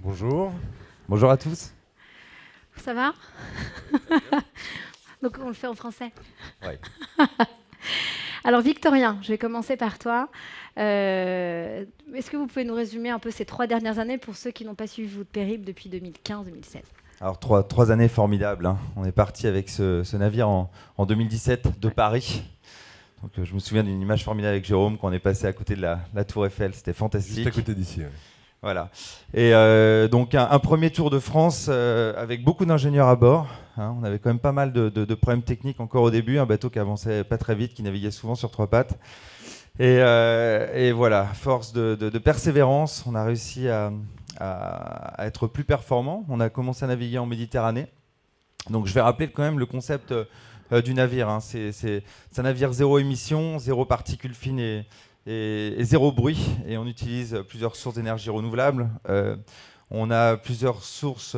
Bonjour. Bonjour à tous. Ça va? Donc on le fait en français. Ouais. Alors Victorien, je vais commencer par toi. Est-ce que vous pouvez nous résumer un peu ces 3 dernières années pour ceux qui n'ont pas suivi votre périple depuis 2015-2016? Alors trois années formidables, hein. On est parti avec ce navire en 2017 de Paris. Donc, je me souviens d'une image formidable avec Jérôme quand on est passé à côté de la Tour Eiffel. C'était fantastique. Juste à côté d'ici. Ouais. Voilà. Et donc un premier tour de France avec beaucoup d'ingénieurs à bord, hein. On avait quand même pas mal de problèmes techniques encore au début. Un bateau qui avançait pas très vite, qui naviguait souvent sur 3 pattes. Et voilà, force de persévérance, on a réussi à être plus performant. On a commencé à naviguer en Méditerranée. Donc je vais rappeler quand même le concept du navire, hein. C'est un navire zéro émission, zéro particules fines et zéro bruit. Et on utilise plusieurs sources d'énergie renouvelables. On a plusieurs sources,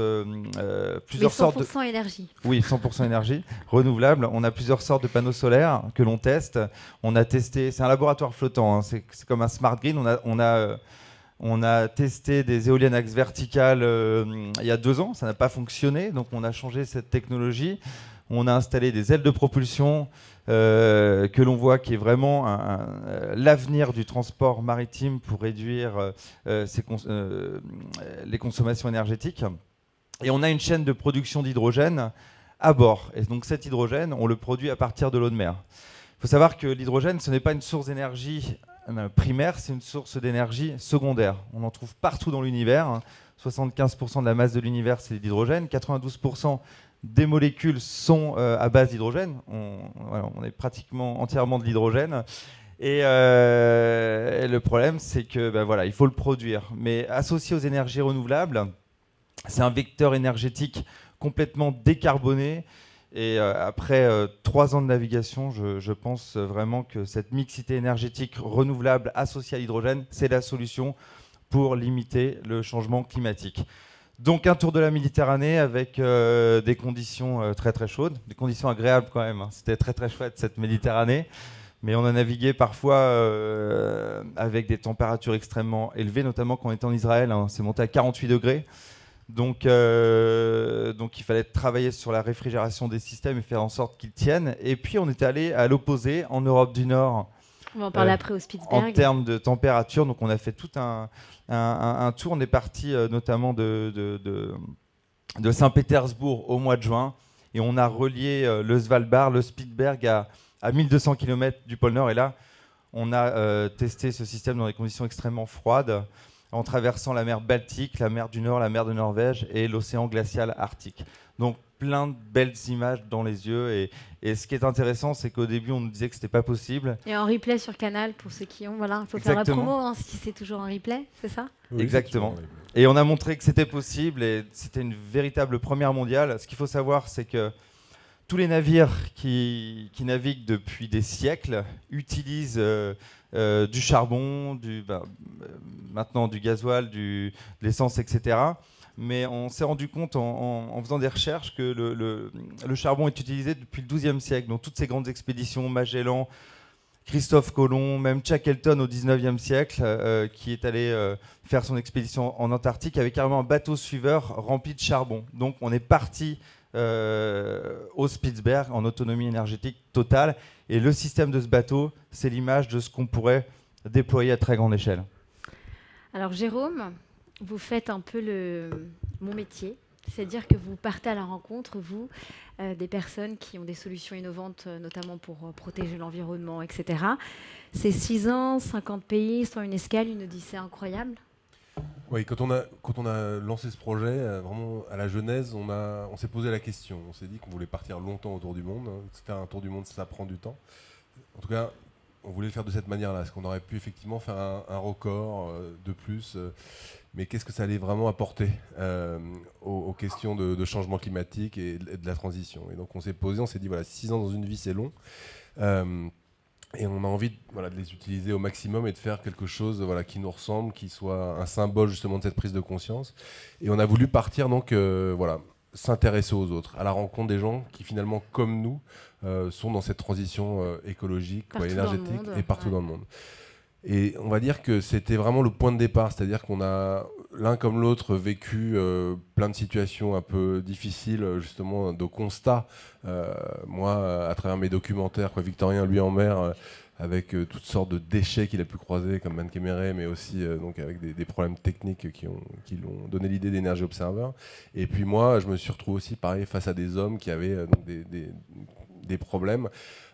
plusieurs sortes de... 100% énergie. Oui, 100% énergie renouvelable. On a plusieurs sortes de panneaux solaires que l'on teste. On a testé, c'est un laboratoire flottant, hein. C'est comme un smart grid. On a testé des éoliennes axe verticales il y a 2 ans. Ça n'a pas fonctionné, donc on a changé cette technologie. On a installé des ailes de propulsion que l'on voit qui est vraiment l'avenir du transport maritime pour réduire les consommations énergétiques. Et on a une chaîne de production d'hydrogène à bord. Et donc cet hydrogène, on le produit à partir de l'eau de mer. Il faut savoir que l'hydrogène, ce n'est pas une source d'énergie primaire, c'est une source d'énergie secondaire. On en trouve partout dans l'univers. 75% de la masse de l'univers, c'est l'hydrogène. 92% des molécules sont à base d'hydrogène. On est pratiquement entièrement de l'hydrogène. Et le problème, c'est que voilà, il faut le produire. Mais associé aux énergies renouvelables, c'est un vecteur énergétique complètement décarboné. Et après 3 ans de navigation, je pense vraiment que cette mixité énergétique renouvelable associée à l'hydrogène, c'est la solution pour limiter le changement climatique. Donc un tour de la Méditerranée avec des conditions très très chaudes, des conditions agréables quand même, hein. C'était très très chouette cette Méditerranée. Mais on a navigué parfois avec des températures extrêmement élevées, notamment quand on était en Israël, hein. C'est monté à 48 degrés. Donc il fallait travailler sur la réfrigération des systèmes et faire en sorte qu'ils tiennent. Et puis on est allé à l'opposé, en Europe du Nord. On va en parler après au Spitzberg. En termes de température, donc on a fait tout un tour. On est parti notamment de Saint-Pétersbourg au mois de juin. Et on a relié le Svalbard, le Spitzberg à 1200 km du pôle Nord. Et là, on a testé ce système dans des conditions extrêmement froides, en traversant la mer Baltique, la mer du Nord, la mer de Norvège et l'océan glacial arctique. Donc plein de belles images dans les yeux. Et ce qui est intéressant, c'est qu'au début, on nous disait que c'était pas possible. Et en replay sur Canal, pour ceux qui ont, voilà, il faut faire la promo, hein, si c'est toujours en replay, c'est ça? Oui, exactement. Et on a montré que c'était possible et c'était une véritable première mondiale. Ce qu'il faut savoir, c'est que tous les navires qui naviguent depuis des siècles utilisent du charbon, maintenant du gasoil, de l'essence, etc. Mais on s'est rendu compte en faisant des recherches que le charbon est utilisé depuis le XIIe siècle. Donc toutes ces grandes expéditions, Magellan, Christophe Colomb, même Shackleton au XIXe siècle, qui est allé faire son expédition en Antarctique, avait carrément un bateau suiveur rempli de charbon. Donc on est parti au Spitzberg en autonomie énergétique totale. Et le système de ce bateau, c'est l'image de ce qu'on pourrait déployer à très grande échelle. Alors Jérôme, vous faites un peu mon métier, c'est-à-dire que vous partez à la rencontre, vous, des personnes qui ont des solutions innovantes, notamment pour protéger l'environnement, etc. C'est 6 ans, 50 pays, sans une escale, une odyssée incroyable. Oui, quand on a lancé ce projet, vraiment à la genèse, on s'est posé la question. On s'est dit qu'on voulait partir longtemps autour du monde, hein. Faire un tour du monde, ça prend du temps. En tout cas, on voulait le faire de cette manière-là, parce qu'on aurait pu effectivement faire un record de plus. Mais qu'est-ce que ça allait vraiment apporter aux questions de changement climatique et de la transition? Et donc on s'est posé, on s'est dit, voilà, 6 ans dans une vie, c'est long. Et on a envie de les utiliser au maximum et de faire quelque chose qui nous ressemble, qui soit un symbole justement de cette prise de conscience. Et on a voulu partir donc s'intéresser aux autres, à la rencontre des gens qui finalement, comme nous, sont dans cette transition écologique, énergétique et partout dans le monde. Et on va dire que c'était vraiment le point de départ, c'est-à-dire qu'on a l'un comme l'autre vécu plein de situations un peu difficiles, justement, de constats. Moi, à travers mes documentaires, quoi, Victorien, lui en mer, avec toutes sortes de déchets qu'il a pu croiser, comme Mankéméré, mais aussi donc avec des problèmes techniques qui l'ont donné l'idée d'Energy Observer. Et puis moi, je me suis retrouvé aussi, pareil, face à des hommes qui avaient donc des problèmes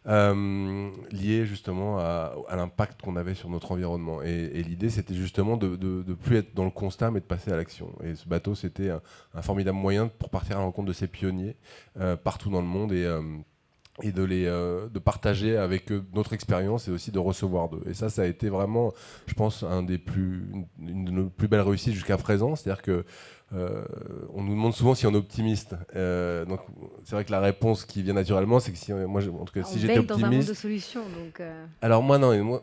liés justement à l'impact qu'on avait sur notre environnement. Et l'idée, c'était justement de plus être dans le constat, mais de passer à l'action. Et ce bateau, c'était un formidable moyen pour partir à la rencontre de ces pionniers partout dans le monde et de partager avec eux notre expérience et aussi de recevoir d'eux. Et ça a été vraiment, je pense, une de nos plus belles réussites jusqu'à présent. C'est-à-dire que on nous demande souvent si on est optimiste. Donc c'est vrai que la réponse qui vient naturellement, c'est que en tout cas, si j'étais optimiste, dans un monde de solutions. Donc alors moi non,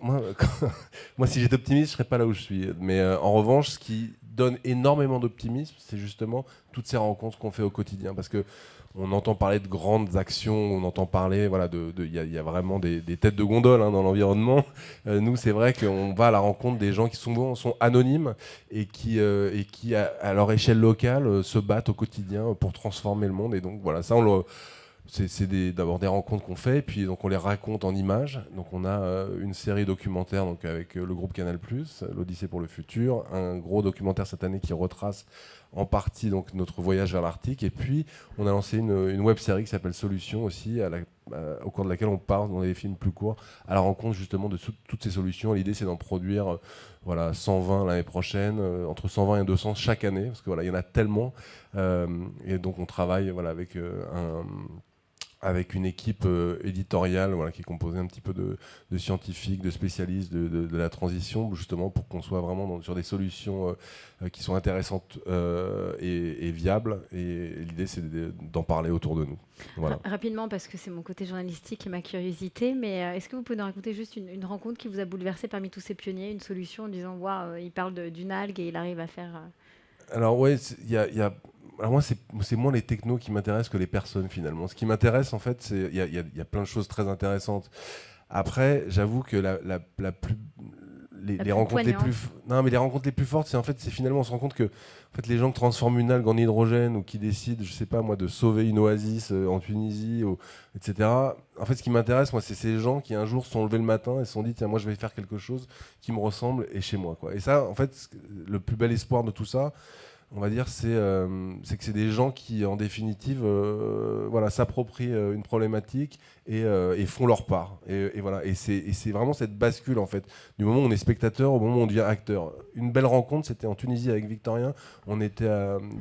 moi si j'étais optimiste, je serais pas là où je suis. Mais en revanche, ce qui donne énormément d'optimisme, c'est justement toutes ces rencontres qu'on fait au quotidien, parce que on entend parler de grandes actions, on entend parler, voilà, il y a vraiment des têtes de gondole dans l'environnement. Nous, c'est vrai qu'on va à la rencontre des gens qui souvent sont anonymes et qui à leur échelle locale, se battent au quotidien pour transformer le monde. Et donc voilà, ça, c'est d'abord des rencontres qu'on fait, et puis donc on les raconte en images. Donc on a une série documentaire donc avec le groupe Canal+, l'Odyssée pour le futur, un gros documentaire cette année qui retrace en partie donc notre voyage vers l'Arctique, et puis on a lancé une web série qui s'appelle Solutions aussi, au cours de laquelle on part dans des films plus courts à la rencontre justement de toutes ces solutions. L'idée, c'est d'en produire 120 l'année prochaine, entre 120 et 200 chaque année, parce que voilà, il y en a tellement, et donc on travaille avec une équipe éditoriale qui est composée un petit peu de scientifiques, de spécialistes de la transition, justement pour qu'on soit vraiment sur des solutions qui sont intéressantes et viables. Et l'idée, c'est d'en parler autour de nous. Voilà. Rapidement, parce que c'est mon côté journalistique et ma curiosité, mais est-ce que vous pouvez nous raconter juste une rencontre qui vous a bouleversé parmi tous ces pionniers, une solution en disant « Waouh, il parle d'une algue et il arrive à faire… » Alors ouais, alors moi, c'est moins les technos qui m'intéressent que les personnes finalement. Ce qui m'intéresse en fait, il y a plein de choses très intéressantes. Après, j'avoue que les rencontres les rencontres les plus fortes, c'est finalement on se rend compte que en fait les gens qui transforment une algue en hydrogène ou qui décident, je sais pas moi, de sauver une oasis en Tunisie, etc. En fait, ce qui m'intéresse moi, c'est ces gens qui un jour se sont levés le matin et se sont dit tiens, moi je vais faire quelque chose qui me ressemble et chez moi quoi. Et ça, en fait, le plus bel espoir de tout ça, on va dire, c'est que c'est des gens qui, en définitive, s'approprient une problématique et font leur part. Et voilà. Et c'est vraiment cette bascule, en fait, du moment où on est spectateur au moment où on devient acteur. Une belle rencontre, c'était en Tunisie avec Victorien. On était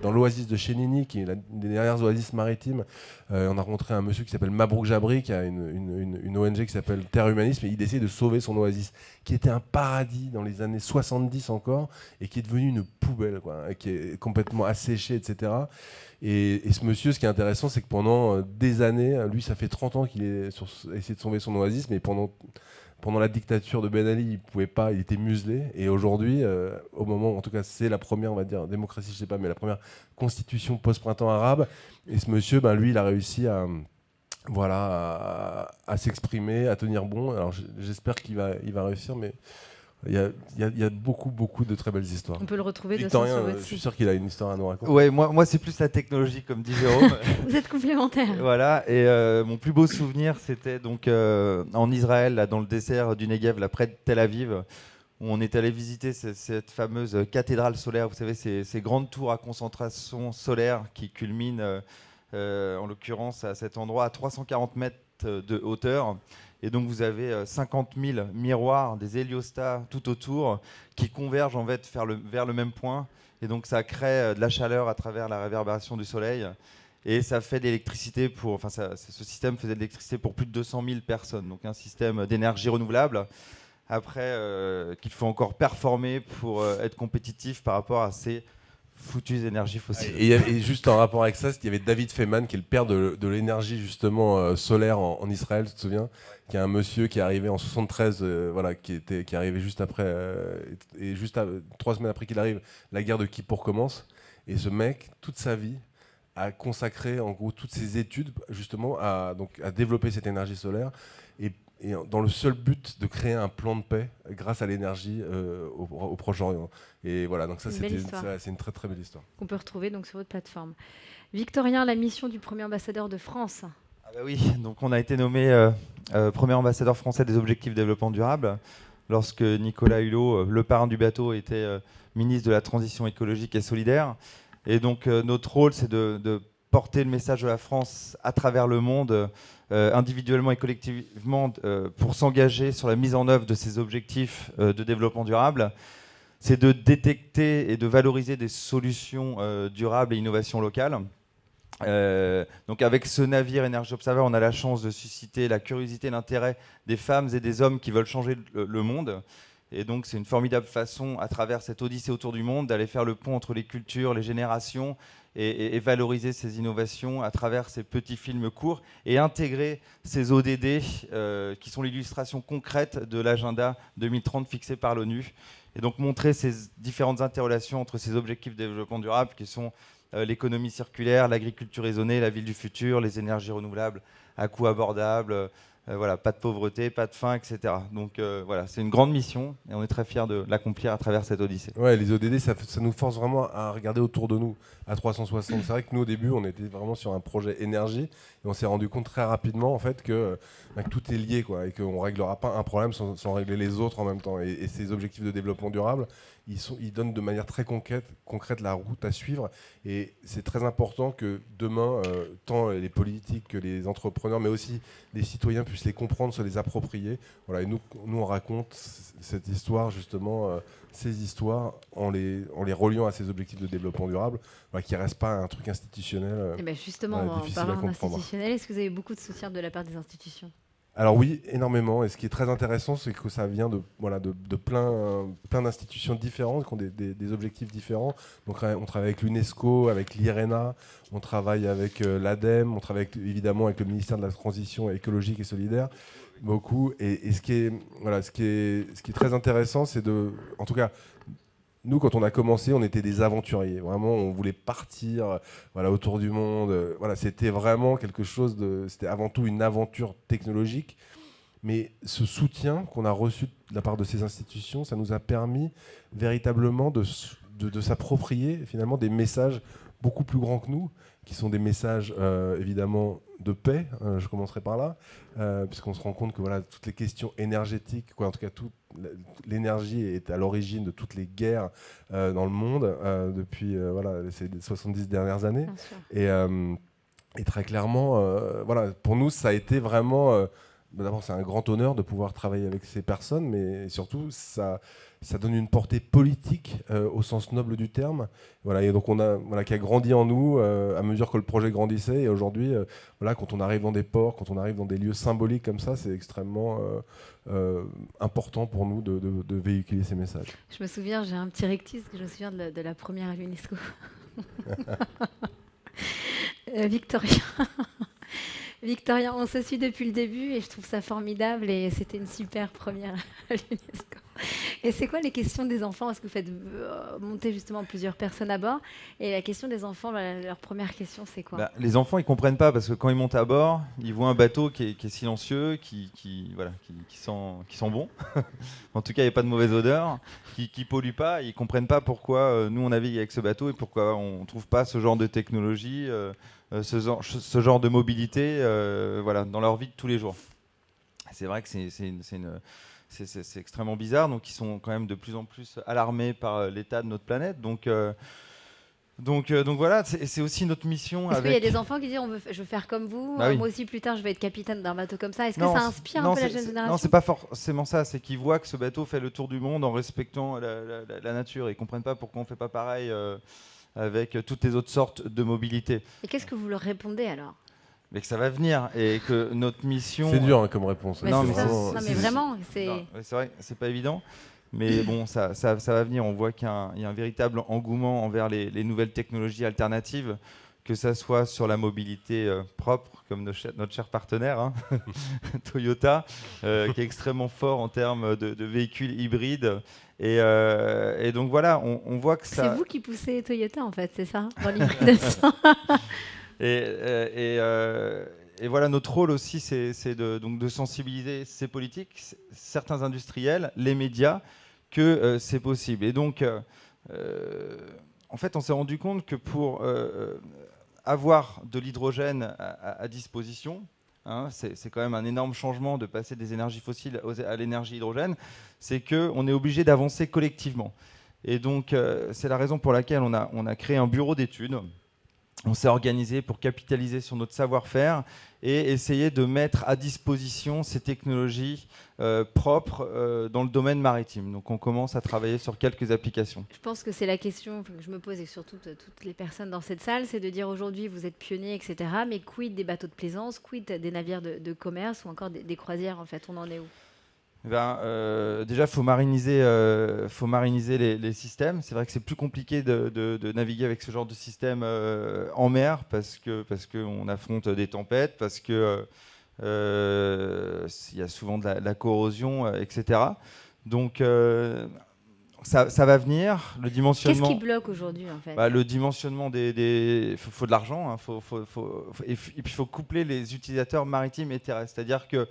dans l'oasis de Chénini, qui est l'une des dernières oasis maritimes. On a rencontré un monsieur qui s'appelle Mabrouk Jabri, qui a une ONG qui s'appelle Terre Humanisme, et il essaie de sauver son oasis, qui était un paradis dans les années 70 encore, et qui est devenu une poubelle, quoi, qui est complètement asséché, etc. Et ce monsieur, ce qui est intéressant, c'est que pendant des années, lui, ça fait 30 ans qu'il est essayé de sauver son oasis, mais pendant la dictature de Ben Ali, il pouvait pas, il était muselé. Et aujourd'hui, au moment, en tout cas, c'est la première, on va dire, démocratie, je sais pas, mais la première constitution post-printemps arabe. Et ce monsieur, lui, il a réussi à s'exprimer, à tenir bon. Alors j'espère qu'il va réussir, mais il y a beaucoup de très belles histoires. On peut le retrouver Victorien, sur votre je suis site. sûr qu'il a une histoire à nous raconter. Ouais, moi c'est plus la technologie, comme dit Jérôme. Vous êtes complémentaires. Voilà, et mon plus beau souvenir, c'était donc en Israël, là, dans le désert du Negev, là, près de Tel Aviv, où on est allé visiter cette fameuse cathédrale solaire. Vous savez, ces grandes tours à concentration solaire qui culminent, en l'occurrence, à cet endroit, à 340 mètres de hauteur. Et donc vous avez 50 000 miroirs, des héliostats tout autour, qui convergent en fait vers le même point. Et donc ça crée de la chaleur à travers la réverbération du soleil. Et ça fait de l'électricité ce système faisait de l'électricité pour plus de 200 000 personnes. Donc un système d'énergie renouvelable. Après, qu'il faut encore performer pour être compétitif par rapport à ces foutues énergies fossiles. Et juste en rapport avec ça, il y avait David Feynman, qui est le père de l'énergie justement solaire en Israël, tu te souviens, qui est un monsieur qui est arrivé en 73, qui est arrivé juste après, et 3 semaines après qu'il arrive, la guerre de Kippour commence. Et ce mec, toute sa vie, a consacré en gros toutes ses études justement à développer cette énergie solaire. et dans le seul but de créer un plan de paix grâce à l'énergie au Proche-Orient. Et voilà, donc ça, c'est une très très belle histoire. Qu'on peut retrouver donc sur votre plateforme. Victorien, la mission du premier ambassadeur de France. Ah bah oui, donc on a été nommé premier ambassadeur français des objectifs de développement durable lorsque Nicolas Hulot, le parrain du bateau, était ministre de la transition écologique et solidaire. Et donc notre rôle, c'est de porter le message de la France à travers le monde, individuellement et collectivement, pour s'engager sur la mise en œuvre de ces objectifs de développement durable. C'est de détecter et de valoriser des solutions durables et innovations locales. Donc avec ce navire Energy Observer, on a la chance de susciter la curiosité et l'intérêt des femmes et des hommes qui veulent changer le monde. Et donc c'est une formidable façon, à travers cette odyssée autour du monde, d'aller faire le pont entre les cultures, les générations, et valoriser ces innovations à travers ces petits films courts et intégrer ces ODD qui sont l'illustration concrète de l'agenda 2030 fixé par l'ONU. Et donc montrer ces différentes interrelations entre ces objectifs de développement durable qui sont l'économie circulaire, l'agriculture raisonnée, la ville du futur, les énergies renouvelables à coût abordable, voilà, pas de pauvreté, pas de faim, etc. Donc voilà, c'est une grande mission et on est très fiers de l'accomplir à travers cette odyssée. Ouais, les ODD, ça nous force vraiment à regarder autour de nous à 360. C'est vrai que nous, au début, on était vraiment sur un projet énergie et on s'est rendu compte très rapidement en fait, que tout est lié, quoi, et qu'on ne réglera pas un problème sans régler les autres en même temps. Et ces objectifs de développement durable, ils donnent de manière très concrète la route à suivre. Et c'est très important que demain, tant les politiques que les entrepreneurs, mais aussi les citoyens puissent les comprendre, se les approprier. Voilà, et nous, on raconte cette histoire, justement, ces histoires, en les reliant à ces objectifs de développement durable, voilà, qui ne restent pas un truc institutionnel. Et bien justement, en parlant d'institutionnel, est-ce que vous avez beaucoup de soutien de la part des institutions ? Alors oui, énormément. Et ce qui est très intéressant, c'est que ça vient de plein d'institutions différentes, qui ont des objectifs différents. Donc on travaille avec l'UNESCO, avec l'IRENA, on travaille avec l'ADEME, on travaille évidemment avec le ministère de la Transition écologique et solidaire, beaucoup. Et ce qui est très intéressant, c'est en tout cas, nous, quand on a commencé, on était des aventuriers. Vraiment, on voulait partir autour du monde. Voilà, c'était vraiment quelque chose c'était avant tout une aventure technologique. Mais ce soutien qu'on a reçu de la part de ces institutions, ça nous a permis véritablement de s'approprier finalement des messages beaucoup plus grands que nous, qui sont des messages évidemment de paix, je commencerai par là, puisqu'on se rend compte que voilà, toutes les questions énergétiques, en tout cas toute l'énergie est à l'origine de toutes les guerres dans le monde depuis ces 70 dernières années. Et très clairement, pour nous, ça a été vraiment... D'abord, c'est un grand honneur de pouvoir travailler avec ces personnes, mais surtout, ça donne une portée politique au sens noble du terme. Voilà, et donc, qui a grandi en nous à mesure que le projet grandissait. Et aujourd'hui, quand on arrive dans des ports, quand on arrive dans des lieux symboliques comme ça, c'est extrêmement important pour nous de véhiculer ces messages. Je me souviens, j'ai un petit rectus, je me souviens de la première à l'UNESCO. Victorien, on se suit depuis le début et je trouve ça formidable et c'était une super première à l'UNESCO. Et c'est quoi les questions des enfants ? Est-ce que vous faites monter justement plusieurs personnes à bord ? Et la question des enfants, leur première question, c'est quoi ? Les enfants, ils comprennent pas parce que quand ils montent à bord, ils voient un bateau qui est silencieux, qui sent bon. En tout cas, il n'y a pas de mauvaise odeur, qui pollue pas. Ils comprennent pas pourquoi nous on navigue avec ce bateau et pourquoi on trouve pas ce genre de technologie. Ce genre de mobilité dans leur vie de tous les jours. C'est vrai que c'est extrêmement bizarre, donc ils sont quand même de plus en plus alarmés par l'état de notre planète. Donc voilà, c'est aussi notre mission. Est-ce qu'il y a des enfants qui disent je veux faire comme vous, oui. Moi aussi plus tard je vais être capitaine d'un bateau comme ça. Est-ce que ça inspire un peu la jeune génération ? Non, c'est pas forcément ça, c'est qu'ils voient que ce bateau fait le tour du monde en respectant la nature. Ils comprennent pas pourquoi on fait pas pareil avec toutes les autres sortes de mobilité. Et qu'est-ce que vous leur répondez alors ? Mais que ça va venir et que notre mission... C'est dur comme réponse. Mais vraiment, c'est vrai, c'est pas évident. Mais bon, ça va venir. On voit qu'il y a un véritable engouement envers les nouvelles technologies alternatives, que ça soit sur la mobilité propre, comme notre cher partenaire, Toyota, qui est extrêmement fort en termes de véhicules hybrides. Et donc voilà, on voit que ça... C'est vous qui poussez Toyota en fait, c'est ça, dans l'hybridation. et voilà, notre rôle aussi, c'est de sensibiliser ces politiques, certains industriels, les médias, que c'est possible. Et donc, en fait, on s'est rendu compte que pour avoir de l'hydrogène à disposition, c'est quand même un énorme changement de passer des énergies fossiles à l'énergie hydrogène, c'est qu'on est obligé d'avancer collectivement. Et donc, c'est la raison pour laquelle on a créé un bureau d'études. On s'est organisé pour capitaliser sur notre savoir-faire et essayer de mettre à disposition ces technologies propres dans le domaine maritime. Donc on commence à travailler sur quelques applications. Je pense que c'est la question que je me pose et surtout toutes les personnes dans cette salle, c'est de dire aujourd'hui vous êtes pionniers, etc. Mais quid des bateaux de plaisance, quid des navires de commerce ou encore des croisières en fait, on en est où ? Déjà, faut mariniser les systèmes. C'est vrai que c'est plus compliqué de naviguer avec ce genre de système en mer parce qu'on affronte des tempêtes, parce que il y a souvent de la corrosion, etc. Donc ça va venir. Le dimensionnement. Qu'est-ce qui bloque aujourd'hui en fait ? Le dimensionnement faut de l'argent. Et puis il faut coupler les utilisateurs maritimes et terrestres. C'est-à-dire que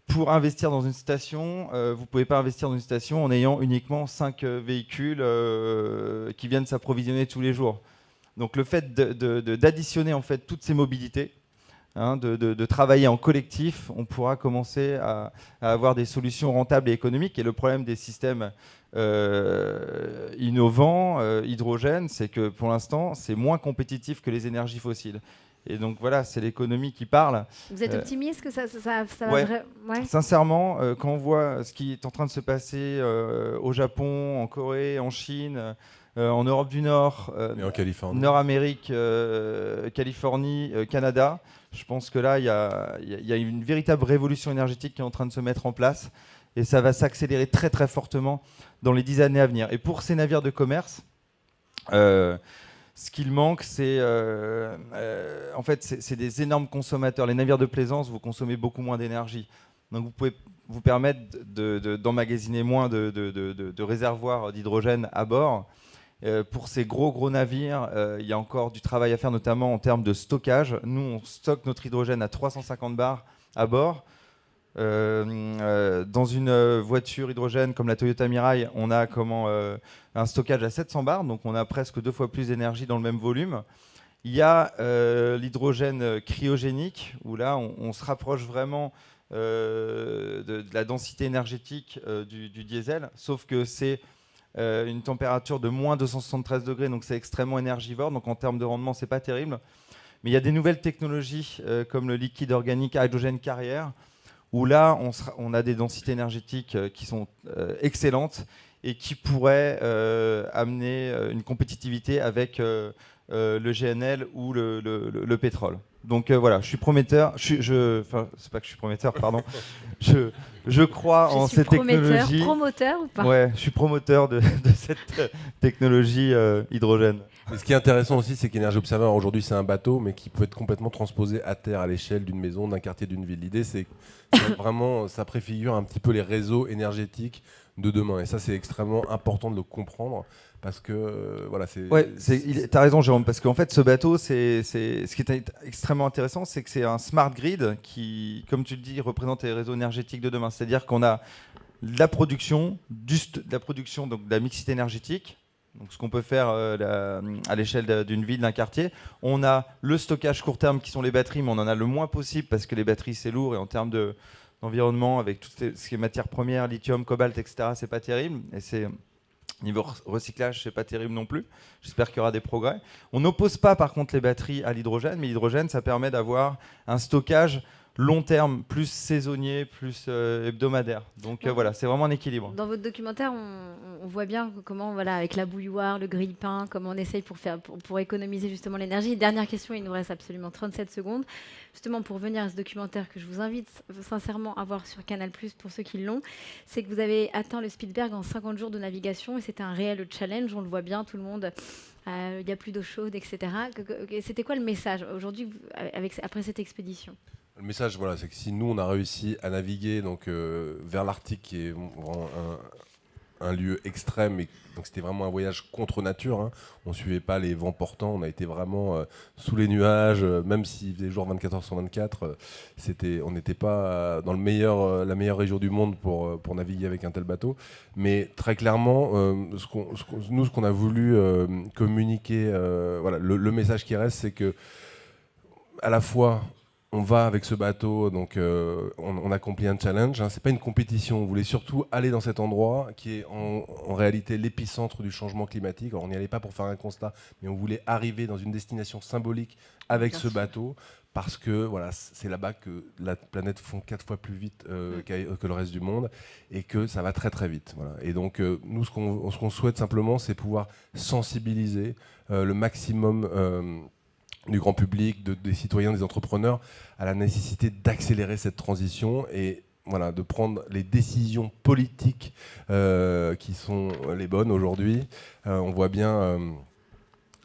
pour investir dans une station, vous ne pouvez pas investir dans une station en ayant uniquement 5 véhicules qui viennent s'approvisionner tous les jours. Donc le fait d'additionner en fait toutes ces mobilités, de travailler en collectif, on pourra commencer à avoir des solutions rentables et économiques. Et le problème des systèmes innovants, hydrogène, c'est que pour l'instant, c'est moins compétitif que les énergies fossiles. Et donc voilà, c'est l'économie qui parle. Vous êtes optimiste que ça va ouais. Ouais. Sincèrement, quand on voit ce qui est en train de se passer au Japon, en Corée, en Chine, en Europe du Nord, et en Californie. Nord-Amérique, Californie, Canada, je pense que là, il y a une véritable révolution énergétique qui est en train de se mettre en place. Et ça va s'accélérer très très fortement dans les 10 années à venir. Et pour ces navires de commerce, ce qu'il manque, c'est en fait, c'est des énormes consommateurs. Les navires de plaisance, vous consommez beaucoup moins d'énergie. Donc vous pouvez vous permettre d'emmagasiner moins de réservoirs d'hydrogène à bord. Pour ces gros navires, il y a encore du travail à faire, notamment en termes de stockage. Nous, on stocke notre hydrogène à 350 bars à bord. Dans une voiture hydrogène comme la Toyota Mirai, on a un stockage à 700 bars, donc on a presque 2 fois plus d'énergie dans le même volume. Il y a l'hydrogène cryogénique, où là on se rapproche vraiment de la densité énergétique du diesel, sauf que c'est une température de moins 273 degrés, donc c'est extrêmement énergivore, donc en termes de rendement c'est pas terrible. Mais il y a des nouvelles technologies comme le liquide organique hydrogène carrière, où là, on a des densités énergétiques qui sont excellentes et qui pourraient amener une compétitivité avec le GNL ou le pétrole. Donc voilà, je suis prometteur. C'est pas que je suis prometteur, pardon. Je crois en cette technologie. Promoteur ou pas ? Ouais, je suis promoteur de cette technologie hydrogène. Et ce qui est intéressant aussi, c'est qu'Energy Observer, aujourd'hui, c'est un bateau, mais qui peut être complètement transposé à terre, à l'échelle d'une maison, d'un quartier, d'une ville. L'idée, c'est que vraiment, ça préfigure un petit peu les réseaux énergétiques de demain. Et ça, c'est extrêmement important de le comprendre, parce que, voilà, c'est... Ouais, t'as raison, Jérôme, parce qu'en fait, ce bateau, ce qui est extrêmement intéressant, c'est que c'est un smart grid qui, comme tu le dis, représente les réseaux énergétiques de demain. C'est-à-dire qu'on a la production, donc de la mixité énergétique, donc ce qu'on peut faire à l'échelle d'une ville, d'un quartier. On a le stockage court terme qui sont les batteries, mais on en a le moins possible parce que les batteries c'est lourd et en termes d'environnement, avec tout ce qui est matières premières, lithium, cobalt, etc., c'est pas terrible. Et c'est niveau recyclage, c'est pas terrible non plus. J'espère qu'il y aura des progrès. On n'oppose pas par contre les batteries à l'hydrogène, mais l'hydrogène ça permet d'avoir un stockage long terme, plus saisonnier, plus hebdomadaire. Donc voilà, c'est vraiment un équilibre. Dans votre documentaire, on voit bien comment, voilà, avec la bouilloire, le grille-pain, comment on essaye pour économiser justement l'énergie. Dernière question, il nous reste absolument 37 secondes. Justement, pour venir à ce documentaire que je vous invite sincèrement à voir sur Canal+, pour ceux qui l'ont, c'est que vous avez atteint le Spitzberg en 50 jours de navigation et c'était un réel challenge, on le voit bien, tout le monde... il n'y a plus d'eau chaude, etc. C'était quoi le message aujourd'hui après cette expédition ? Le message, voilà, c'est que si nous, on a réussi à naviguer donc, vers l'Arctique, qui est un lieu extrême, et donc c'était vraiment un voyage contre nature, hein. On suivait pas les vents portants, on a été vraiment sous les nuages, même s'il faisait jour 24 heures sur 24, on n'était pas dans la meilleure région du monde pour naviguer avec un tel bateau. Mais très clairement, ce qu'on a voulu communiquer, voilà, le message qui reste, c'est que à la fois on va avec ce bateau, donc on accomplit un challenge, hein. C'est pas une compétition. On voulait surtout aller dans cet endroit qui est en réalité l'épicentre du changement climatique. Alors, on n'y allait pas pour faire un constat, mais on voulait arriver dans une destination symbolique avec ce bateau, parce que voilà, c'est là-bas que la planète fond 4 fois plus vite que le reste du monde, et que ça va très très vite. Voilà. Et donc nous, ce qu'on souhaite simplement, c'est pouvoir sensibiliser le maximum du grand public, des citoyens, des entrepreneurs, à la nécessité d'accélérer cette transition et voilà, de prendre les décisions politiques qui sont les bonnes aujourd'hui. On voit bien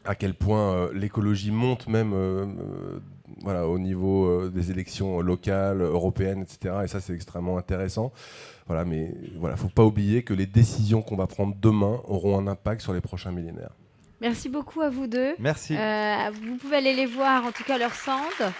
à quel point l'écologie monte même voilà, au niveau des élections locales, européennes, etc. Et ça, c'est extrêmement intéressant. Voilà, mais voilà, faut pas oublier que les décisions qu'on va prendre demain auront un impact sur les prochains millénaires. Merci beaucoup à vous deux. Merci. Vous pouvez aller les voir, en tout cas leur stand.